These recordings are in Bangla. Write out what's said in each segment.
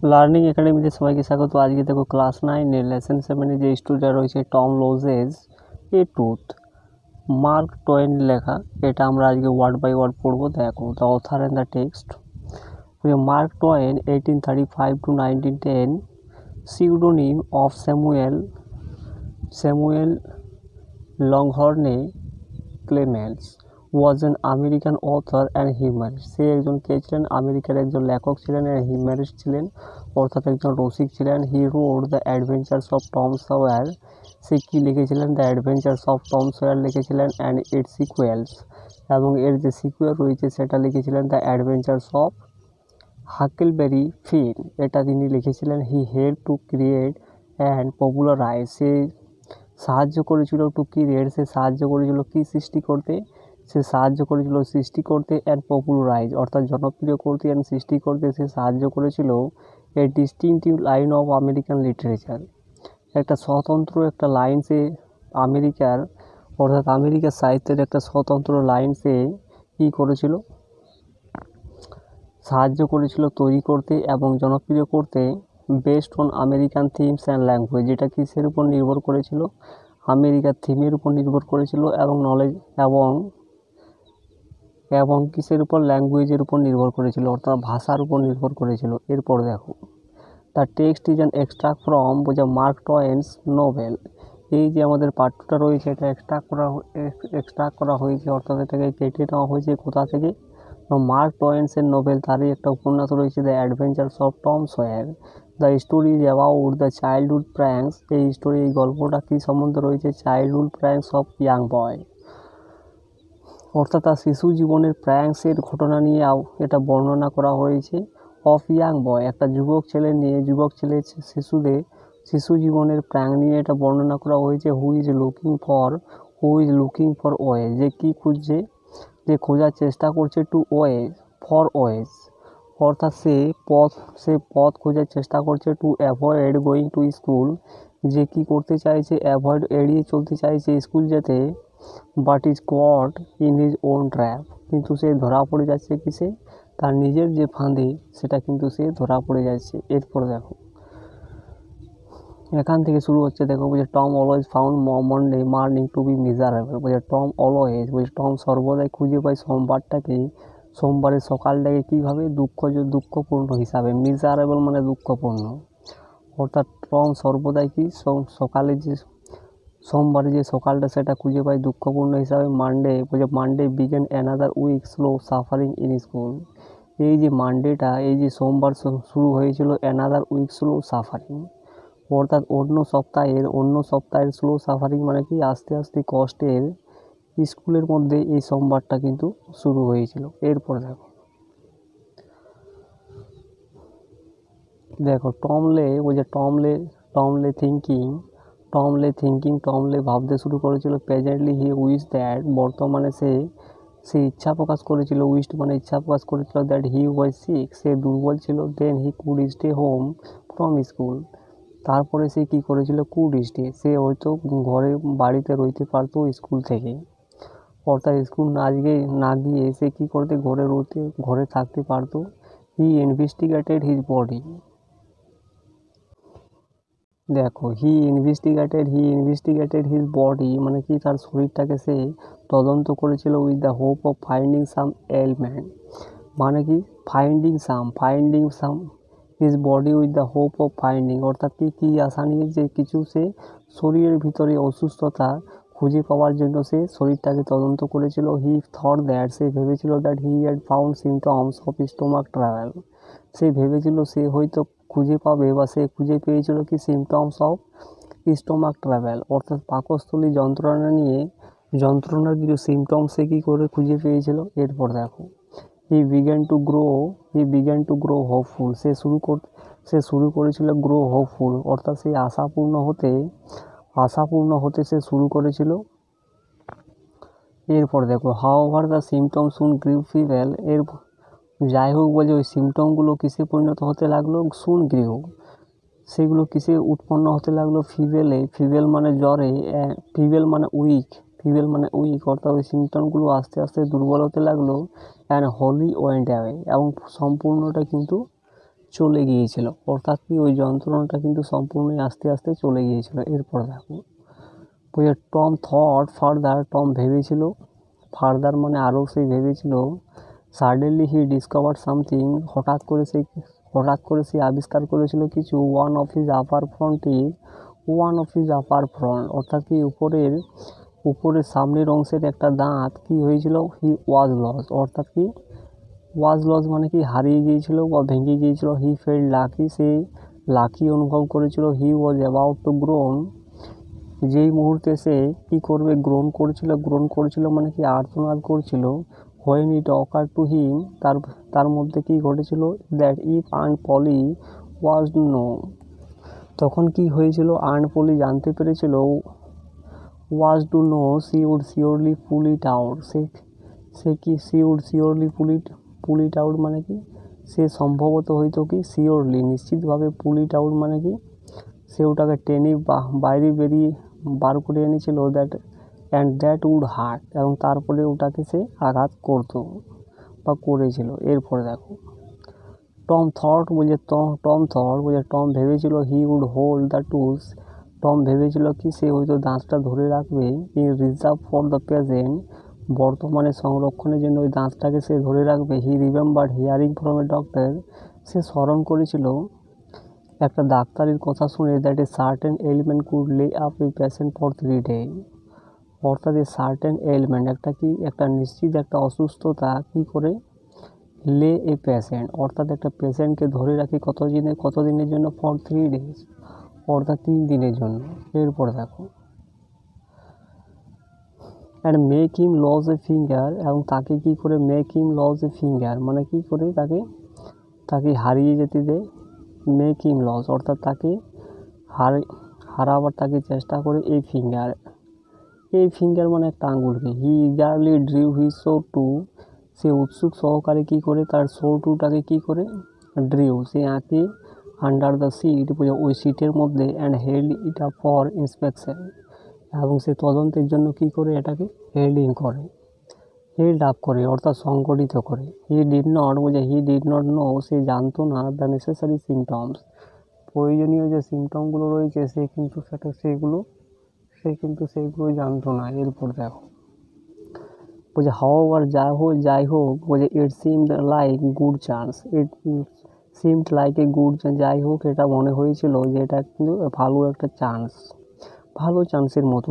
লার্নিং একাডেমিতে সবাইকে স্বাগত। আজকে দেখো ক্লাস 9 লেসন 7 যে স্টোরিটা রয়েছে টম লোজেস এ টুথ, মার্ক টোয়েন লেখা। এটা আমরা আজকে ওয়ার্ড বাই ওয়ার্ড পড়বো। দেখো the author and the text. Mark two one 1835 to 1910, pseudonym of Samuel Longhorne Clemens, was an American author and humorist. সে একজন কে ছিলেন? আমেরিকার একজন লেখক ছিলেন, হিউমারিস্ট ছিলেন, অর্থাৎ একজন রসিক ছিলেন। He wrote the adventures of Tom Sawyer. সে কী লিখেছিলেন? The adventures of Tom Sawyer লিখেছিলেন, অ্যান্ড ইটস সিকুয়েলস, এবং এর যে সিকুয়েল রয়েছে সেটা লিখেছিলেন the adventures of Huckleberry Finn. এটা তিনি লিখেছিলেন। He help to create and popularise. সে সাহায্য করেছিল টু ক্রিয়েট, সে সাহায্য করেছিল কি সৃষ্টি করতে? সে সাহায্য করেছিল সৃষ্টি করতে, অ্যান্ড পপুলারাইজ অর্থাৎ জনপ্রিয় করতে, অ্যান্ড সৃষ্টি করতে সে সাহায্য করেছিল a distinctive line of American literature. একটা স্বতন্ত্র একটা লাইন সে আমেরিকার, অর্থাৎ আমেরিকার সাহিত্যের একটা স্বতন্ত্র লাইন সে কী করেছিল? সাহায্য করেছিল তৈরি করতে এবং জনপ্রিয় করতে। Best on American themes and language, যেটা কিসের উপর নির্ভর করেছিল? আমেরিকার থিমের উপর নির্ভর করেছিল, এবং নলেজ এবং কিসের উপর? ল্যাঙ্গুয়েজের উপর নির্ভর করেছিল, অর্থাৎ ভাষার উপর নির্ভর করেছিল। এরপর দেখো the text is an extract from Mark Twain's novel. এই যে আমাদের পাঠ্যটা রয়েছে এটা এক্সট্রাক্ট করা হয়েছে, অর্থাৎ এটাকে কেটে নেওয়া হয়েছে কোথা থেকে? মার্ক টোয়েনসের নোভেল, তারই একটা উপন্যাস রয়েছে the adventures of Tom swear. The story is about the childhood pranks. এই গল্পটা কী সম্বন্ধে রয়েছে? চাইল্ডহুড প্র্যাঙ্কস অফ ইয়াং বয়, অর্থাৎ তার শিশু জীবনের প্র্যাঙ্কসের ঘটনা নিয়ে এটা বর্ণনা করা হয়েছে। অফ ইয়াং বয়, একটা যুবক ছেলে নিয়ে, শিশু জীবনের প্র্যাঙ্ক নিয়ে এটা বর্ণনা করা হয়েছে। Who is looking for ways, যে কী খুঁজছে? যে খোঁজার চেষ্টা করছে টু ওয়েজ, ফর ওয়েজ, অর্থাৎ সে পথ খোঁজার চেষ্টা করছে to avoid going to school, যে কী করতে চাইছে? এড়িয়ে চলতে চাইছে স্কুল যেতে। But is caught in his own trap, কিন্তু সে ধরা পড়ে যাচ্ছে কিসে? তার নিজের যে ফাঁদে, সেটা কিন্তু সে ধরা পড়ে যাচ্ছে। এরপর দেখো এখান থেকে শুরু হচ্ছে। দেখো বলছে Tom always found Monday morning to be miserable. বলছে টম সর্বদাই খুঁজে পায় সোমবারের সকালটাকে কীভাবে? দুঃখপূর্ণ হিসাবে। মিজারেবল মানে দুঃখপূর্ণ, অর্থাৎ টম সর্বদাই কি সোমবারে যে সকালটা সেটা খুঁজে পায় দুঃখপূর্ণ হিসাবে। Monday begin another week slow suffering in school. এই যে মানডেটা, এই যে সোমবার শুরু হয়েছিল অ্যানাদার উইক স্লো সাফারিং, অর্থাৎ অন্য সপ্তাহের স্লো সাফারিং মানে কি? আস্তে আস্তে কষ্টের স্কুলের মধ্যে এই সোমবারটা কিন্তু শুরু হয়েছিল। এরপর দেখো টমলে ভাবতে শুরু করেছিল। প্রেজেন্টলি হি উইশ দ্যাট, বর্তমানে সে ইচ্ছা প্রকাশ করেছিল। উইশড মানে ইচ্ছা প্রকাশ করেছিল। দ্যাট হি ওয়াজ সিক, সে দুর্বল ছিল। Then he could stay home from school, তারপরে সে কী করেছিল? কুড স্টে, সে হয়তো বাড়িতে রইতে পারতো স্কুল থেকে, অর্থাৎ স্কুল না গিয়ে সে কী করতে? ঘরে থাকতে পারতো। হি ইনভেস্টিগেটেড হিজ বডি। দেখো হি ইনভেস্টিগেটেড হিজ বডি মানে কি? তার শরীরটাকে সে তদন্ত করেছিল। With the hope of finding some element, মানে কি? Finding some his body with the hope of finding, অর্থাৎ কি আশা নিয়ে? যে কিছু সে শরীরের ভিতরে অসুস্থতা খুঁজে পাওয়ার জন্য সে শরীরটাকে তদন্ত করেছিল। হি থট দ্যাট, সে ভেবেছিল that he had found symptoms of stomach travel, সে ভেবেছিল সে হয়তো খুঁজে পাবে বা সে খুঁজে পেয়েছিল কি? সিমটমস অফ স্টোমাক ট্রাভেল, অর্থাৎ পাকস্থলী যন্ত্রণার কিছু সিমটম সে কী করে খুঁজে পেয়েছিল। এরপর দেখো he began to grow hopeful, সে শুরু করেছিল গ্রো হোপফুল, অর্থাৎ সেই আশাপূর্ণ হতে সে শুরু করেছিল। এরপর দেখো however the symptom soon grew feeble, যাই হোক বলছে ওই সিমটমগুলো কিসে পরিণত হতে লাগলো? সুন গ্রিভ, সেগুলো কিসে উৎপন্ন হতে লাগলো? ফিভেল মানে জ্বরে, ফিভেল মানে উইক, অর্থাৎ ওই সিমটমগুলো আস্তে আস্তে দুর্বল হতে লাগলো। অ্যান্ড হোলি ওয়েন্ট অ্যাওয়ে, এবং সম্পূর্ণটা কিন্তু চলে গিয়েছিল, অর্থাৎ কি ওই যন্ত্রণাটা কিন্তু সম্পূর্ণই আস্তে আস্তে চলে গিয়েছিল। এরপর দেখো বলছে টম থট ফার্দার, টম ভেবেছিল, ফার্দার মানে আরও সে ভেবেছিল, সাডেনলি হি ডিসকভার সামথিং, হঠাৎ করে সে আবিষ্কার করেছিল কিছু, one of his upper front, অর্থাৎ কি উপরের সামনের অংশের একটা দাঁত কি হয়েছিল, হি ওয়াজ লস, অর্থাৎ কি ওয়াজ লস মানে কি হারিয়ে গিয়েছিল বা ভেঙে গিয়েছিল। He felt lucky, say lucky অনুভব করেছিল। হি ওয়াজ অ্যাবাউট টু গ্রোন, যেই মুহূর্তে সে কী করবে, গ্রহণ করেছিল মানে কি আর্তনাদ করছিল। When it ochre to him, তার মধ্যে কি ঘটেছিল, that if aunt Polly was know, তখন কি হয়েছিল, আন্ট পলি জানতে পেরেছিল, was to know, she would surely pull it out, সে কি she would surely pull it out মানে কি সে সম্ভবত হয়তো কি শিওরলি নিশ্চিতভাবে, পুল ইট আউট মানে কি সে ওটাকে টেনে বাইরে বার করে এনেছিল, দ্যাট উড হার্ট, এবং তারপরে ওটাকে সে আঘাত করতো বা করেছিল। এরপরে দেখো টম থট বলছে টম ভেবেছিল, he would hold the tools, Tom ভেবেছিল কি সে হয়তো দাঁতটা ধরে রাখবে, in reserve for the present, বর্তমানে সংরক্ষণের জন্য ওই দাঁতটাকে সে ধরে রাখবে। He remembered hearing from a doctor, সে স্মরণ করেছিল একটা ডাক্তারের কথা শুনে, that a certain element could lay up a patient for 3 days, অর্থাৎ এ সার্টেন এলিমেন্ট একটা নিশ্চিত একটা অসুস্থতা কি করে, লে এ পেশেন্ট, অর্থাৎ একটা পেশেন্টকে ধরে রাখি কতদিনের জন্য, ফর 3 days, অর্থাৎ 3 দিনের জন্য। এরপর দেখো and make him lose a finger, এবং তাকে কি করে, make him lose a finger মানে কি করে তাকে হারিয়ে যেতে দেয়, মেক হিম লস অর্থাৎ তাকে হারাবার তাকে চেষ্টা করে, এই ফিঙ্গার মানে একটা আঙুলকে। He eagerly drew his sore toe, সে উৎসুক সহকারে কি করে তার সো টুটাকে কি করে ড্রিউ, সে আঁকে, আন্ডার দ্য সিট, ওই সিটের মধ্যে, and held it up for inspection, এবং সে তদন্তের জন্য কি করে এটাকে হেল্ড আপ করে অর্থাৎ সংগঠিত করে। হি ডিড নট নো, সে জানতো না, দ্য নেসেসারি সিমটমস, প্রয়োজনীয় যে সিমটমগুলো রয়েছে সে কিন্তু সেইগুলো জানতো না। এরপর দেখো হাওয়ার যাই হোক ইট সিমড লাইক গুড চান্স, যাই হোক এটা মনে হয়েছিল যে এটা কিন্তু ভালো চান্সের মতো।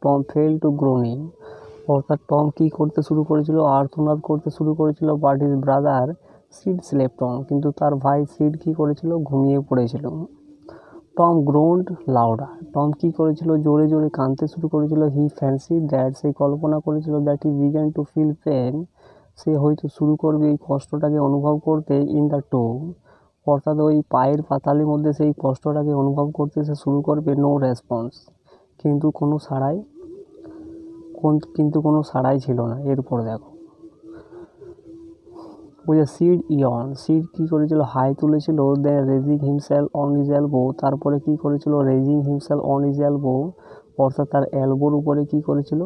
টম ফেল টু গ্রোনিং, অর্থাৎ টম কি করতে শুরু করেছিল, আর্তনাদ করতে শুরু করেছিল। But his brother seed slept on, কিন্তু তার ভাই সিড কি করেছিল, ঘুমিয়ে পড়েছিল। টম গ্রোন্ড লাউডার, টম কি করেছিল, জোরে জোরে কাঁদতে শুরু করেছিল। হি ফ্যান্সি দ্যাট, সে কল্পনা করেছিল, that he began to feel pain, সে হয়তো শুরু করবে এই কষ্টটাকে অনুভব করতে, ইন দ্য টো, অর্থাৎ ওই পায়ের পাতালির মধ্যে সেই কষ্টটাকে অনুভব করতে সে শুরু করবে। নো রেসপন্স, কিন্তু কোনো সাড়াই ছিল না। এরপর দেখো সিড কি করেছিল, হাই তুলেছিল। Then raising himself on his elbow, তারপরে কি করেছিল, raising himself on his elbow, অর্থাৎ তার এলবোর উপরে কি করেছিল,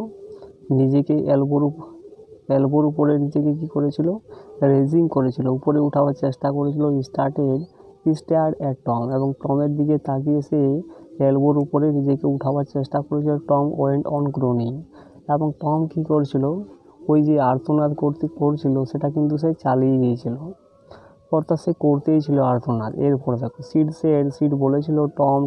নিজেকে এলবোর উপরে নিজেকে কি করেছিল, রেজিং করেছিল, উপরে উঠাবার চেষ্টা করেছিল। স্টার্ড অ্যাট টম, এবং টমের দিকে তাকিয়ে সে এলবোর উপরে নিজেকে উঠাবার চেষ্টা করেছিল। টম ওয়েন্ট অন গ্রোনিং, এবং টম কি করছিল, ওই যে আর্তনাদ করছিল সেটা কিন্তু সে চালিয়ে গিয়েছিল, অর্থাৎ সে করতেই ছিল আর্তনাদ। এরপর দেখো সিড বলেছিল, টম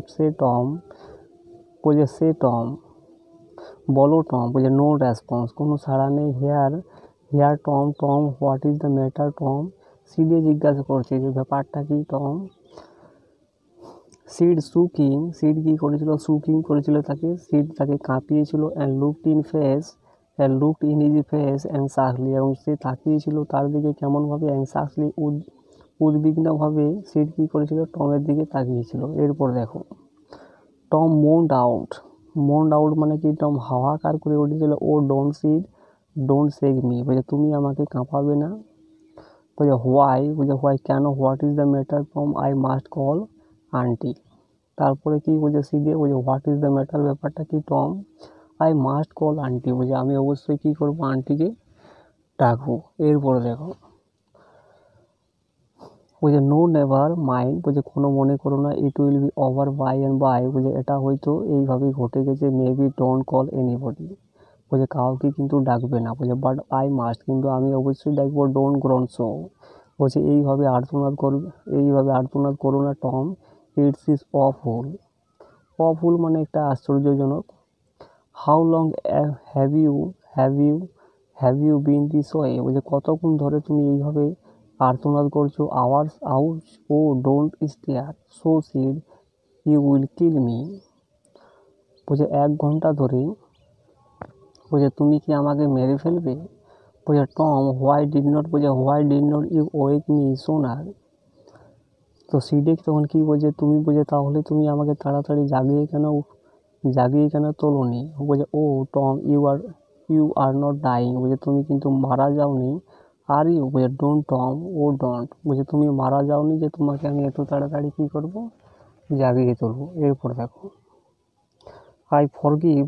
বলো টম, নো রেসপন্স, কোনো সাড়া নেই। Here Tom what is the matter, Tom সিডে জিজ্ঞাসা করছে যে ব্যাপারটা কি। টম সিড কি করেছিল, তাকে কাঁপিয়েছিল। And looked in his face anxiously, এবং সে তাকিয়েছিল তার দিকে কেমনভাবে, অ্যাংশাসলি উদ্বিগ্নভাবে সিড কি করেছিল, টমের দিকে তাকিয়েছিল। এরপর দেখো টম মোন্ড আউট মানে কি, টম হাহাকার করে উঠেছিল। ও ডোন্ট শেক মি, তুমি আমাকে কাঁপাবে না। হোয়াই কেন, what is the matter Tom, I must call aunty, তারপরে কি সিডে হোয়াট ইজ দ্য ম্যাটার, ব্যাপারটা কি Tom, I must call aunty, আমি অবশ্যই কি করবো, আন্টিকে ডাকবো। এরপরে দেখো বলছে নো নেভার মাইন্ড, বলছে কোনো মনে করো না, it will be over by and by, বলছে এটা হয়তো এইভাবেই ঘটে গেছে, মেবি ডোন্ট কল এনিবডি, বলছে কাউকে কিন্তু ডাকবে না, বলছে বাট আই মাস্ট, কিন্তু আমি অবশ্যই ডাকবো, ডোন্ট গ্রন সো, বলছে এইভাবে আর্তনাদ করো না Tom, it's is awful, awful মানে একটা আশ্চর্যজনক। How long have you have you have you been this way, বলছে কতক্ষণ ধরে তুমি এইভাবে আর্তনাদ করছো, hours out, oh don't stare so Sid, you will kill me, বলছে 1 ঘন্টা ধরে, বলছে তুমি কি আমাকে মেরে ফেলবে, বলছে Tom why did not you wake me sooner, তো সিডেক তখন কি বলছে, তুমি বলছে তাহলে তুমি আমাকে তাড়াতাড়ি জাগিয়ে কেন তোলোনি, বলছে oh Tom you are not dying, বলছে তুমি কিন্তু মারা যাওনি, আর ইউ, বলছে ডোন্ট টম, ও ডোন্ট, বলছে তুমি মারা যাওনি যে তোমাকে আমি এত তাড়াতাড়ি কী করবো, জাগিয়ে তুলবো। এরপর দেখো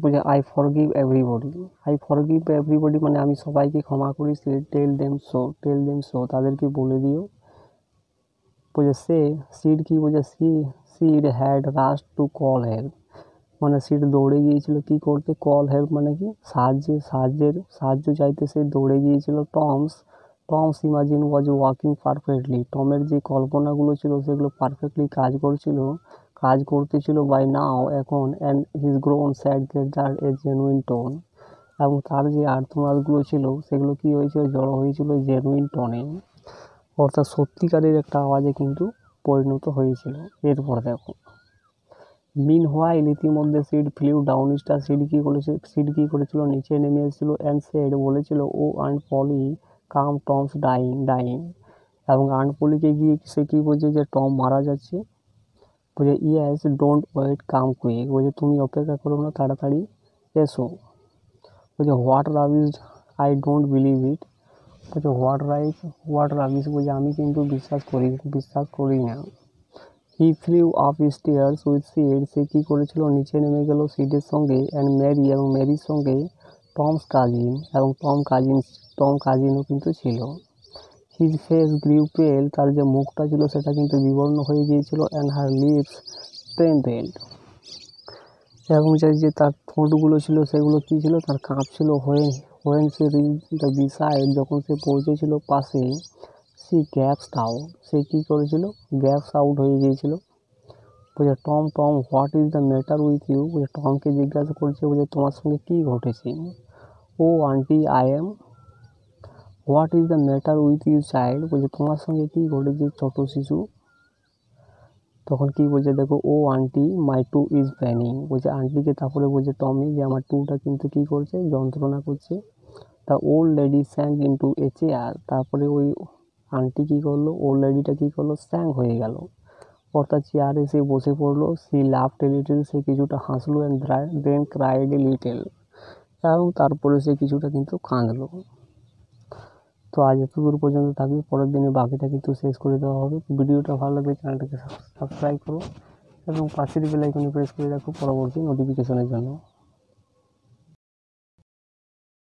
বলছে আই ফরগিভ এভরিবডি মানে আমি সবাইকে ক্ষমা করি, টেল দেম সো, তাদেরকে বলে দিও, বলছে সিড কি, বলছে seed had rush to call help, মানে সিড দৌড়ে গিয়েছিল কি করতে, কল হেল্প মানে কি সাহায্য চাইতে সে দৌড়ে গিয়েছিল। Tom's imagine was working perfectly, টমের যে কল্পনাগুলো ছিল সেগুলো পারফেক্টলি কাজ করতেছিল বাই নাও এখন, and his groans had gathered a genuine tone, এবং তার যে আর্তনাদগুলো ছিল সেগুলো কি হয়েছিল, জড়ো হয়েছিল জেনুইন টোনে, অর্থাৎ সত্যিকারের একটা আওয়াজে কিন্তু পরিণত হয়েছিল। এরপর দেখো মিনহোয়াইল, ইতিমধ্যে Sid flew downstairs, Sid কি করেছিল, নিচে নেমে এসেছিল, অ্যান্ড সেড বলেছিল, oh Aunt Polly come Tom's dying, এবং আন্ট পলিকে গিয়ে সে কি বলছে যে টম মারা যাচ্ছে, বলছে yes don't wait come quick, বলছে তুমি অপেক্ষা করো না, তাড়াতাড়ি এসো, বলছে what rubbish, I don't believe it, বলছে হোয়াট রাবিশ, বলছে আমি কিন্তু বিশ্বাস করি না। He flew up stairs with Sid, সে কী করেছিল, নিচে নেমে গেল সিডের সঙ্গে, অ্যান্ড ম্যারি, এবং ম্যারির সঙ্গে, টমস কাজিন, এবং টম কাজিনও কিন্তু ছিল। হিজ ফেস গ্রিউ পেল, তার যে মুখটা ছিল সেটা কিন্তু বিবর্ণ হয়ে গিয়েছিল, অ্যান্ড হার লিপস ট্রেমবেলড, এবং যে তার ঠোঁটগুলো ছিল সেগুলো কী ছিল, তার কাঁপছিল। হোয়েন সে রিচ দ্য বিসাইড, যখন সে পৌঁছেছিল পাশে, সে কী করেছিল, গ্যাপস আউট হয়ে গিয়েছিল। বলছে Tom what is the matter with you, বলছে টমকে জিজ্ঞাসা করছে, বলছে তোমার সঙ্গে কী ঘটেছে, oh auntie what is the matter with you child, বলছে তোমার সঙ্গে কী ঘটেছে ছোট শিশু, তখন কি বলছে দেখো, oh auntie my toe is paining, বলছে আন্টিকে, তারপরে বলছে টমি যে আমার টুটা কিন্তু কী করছে, যন্ত্রণা করছে। The old lady sank into A chair, তারপরে ওই আন্টি কী করলো, ওল্ড লেডিটা কী করলো, স্যাঙ্ক হয়ে গেল, অর্থাৎ চেয়ারে সে বসে পড়লো। সি লাফড এ লিটল, সে কিছুটা হাসলো, and then cried a little, এবং তারপরে সে কিছুটা কিন্তু কাঁদলো। তো আজ এতদূর পর্যন্ত থাকবে, পরের দিনে বাকিটা কিন্তু শেষ করে দেওয়া হবে। ভিডিওটা ভালো লাগলে চ্যানেলটাকে সাবস্ক্রাইব করো এবং পাশের বেল আইকনে প্রেস করে রাখো পরবর্তী নোটিফিকেশনের জন্য।